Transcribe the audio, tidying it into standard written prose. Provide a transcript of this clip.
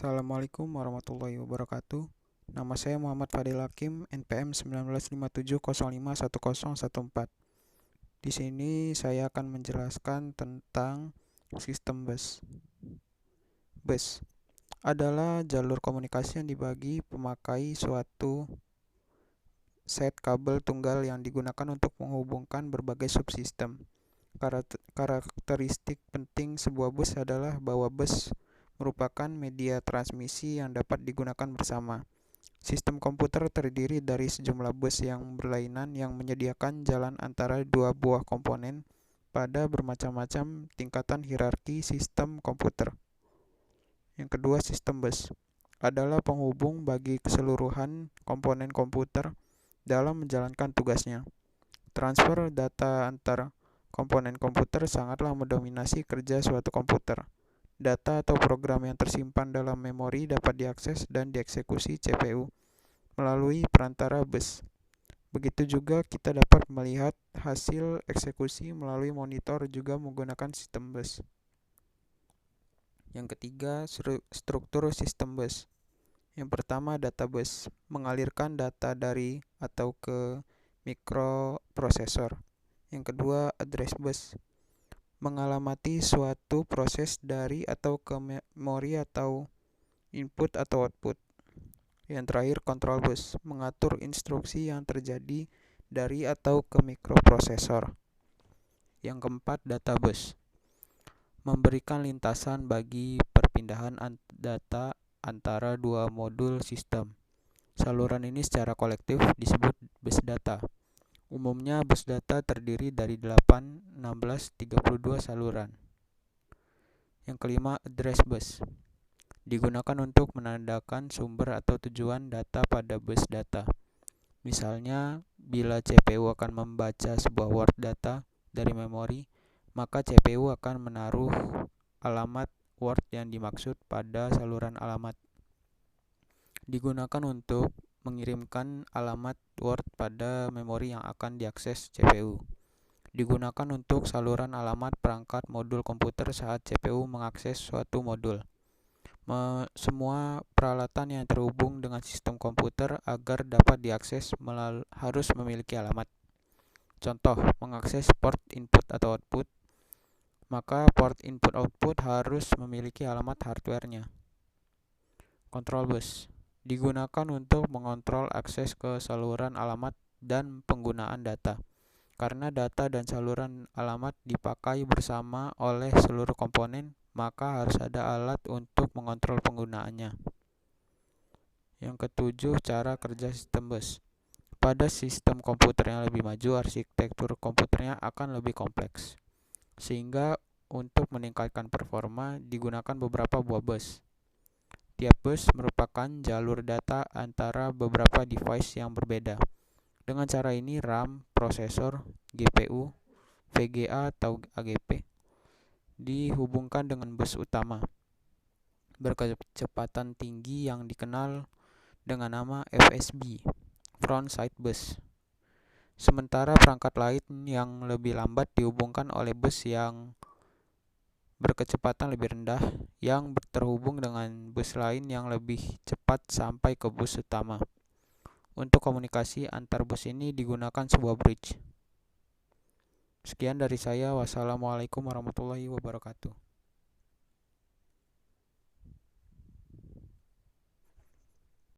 Assalamualaikum warahmatullahi wabarakatuh. Nama saya Muhammad Fadil Hakim, NPM 1957051014. Di sini saya akan menjelaskan tentang sistem bus. Bus adalah jalur komunikasi yang dibagi pemakai suatu set kabel tunggal yang digunakan untuk menghubungkan berbagai subsistem. Karakteristik penting sebuah bus adalah bahwa bus merupakan media transmisi yang dapat digunakan bersama. Sistem komputer terdiri dari sejumlah bus yang berlainan yang menyediakan jalan antara dua buah komponen pada bermacam-macam tingkatan hierarki sistem komputer. Yang kedua, sistem bus adalah penghubung bagi keseluruhan komponen komputer dalam menjalankan tugasnya. Transfer data antar komponen komputer sangatlah mendominasi kerja suatu komputer. Data atau program yang tersimpan dalam memori dapat diakses dan dieksekusi CPU melalui perantara bus. Begitu juga kita dapat melihat hasil eksekusi melalui monitor juga menggunakan sistem bus. Yang ketiga, struktur sistem bus. Yang pertama, data bus mengalirkan data dari atau ke mikroprosesor. Yang kedua, address bus mengalamati suatu proses dari atau ke memori atau input atau output. Yang terakhir, control bus mengatur instruksi yang terjadi dari atau ke mikroprosesor. Yang keempat, data bus memberikan lintasan bagi perpindahan data antara dua modul sistem. Saluran ini secara kolektif disebut bus data. Umumnya bus data terdiri dari 8, 16, 32 saluran. Yang kelima, address bus digunakan untuk menandakan sumber atau tujuan data pada bus data. Misalnya, bila CPU akan membaca sebuah word data dari memori, maka CPU akan menaruh alamat word yang dimaksud pada saluran alamat. Digunakan untuk mengirimkan alamat word pada memori yang akan diakses CPU. Digunakan untuk saluran alamat perangkat modul komputer saat CPU mengakses suatu modul. Semua peralatan yang terhubung dengan sistem komputer agar dapat diakses harus memiliki alamat. Contoh, mengakses port input atau output, maka port input-output harus memiliki alamat hardware-nya. Control bus digunakan untuk mengontrol akses ke saluran alamat dan penggunaan data. Karena data dan saluran alamat dipakai bersama oleh seluruh komponen, maka harus ada alat untuk mengontrol penggunaannya. Yang ketujuh, cara kerja sistem bus. Pada sistem komputer yang lebih maju, arsitektur komputernya akan lebih kompleks. Sehingga untuk meningkatkan performa digunakan beberapa buah bus. Tiap bus merupakan jalur data antara beberapa device yang berbeda. Dengan cara ini, RAM, prosesor, GPU, VGA atau AGP dihubungkan dengan bus utama berkecepatan tinggi yang dikenal dengan nama FSB, Front Side Bus. Sementara perangkat lain yang lebih lambat dihubungkan oleh bus yang berkecepatan lebih rendah yang terhubung dengan bus lain yang lebih cepat sampai ke bus utama. Untuk komunikasi antar bus ini digunakan sebuah bridge. Sekian dari saya. Wassalamualaikum warahmatullahi wabarakatuh.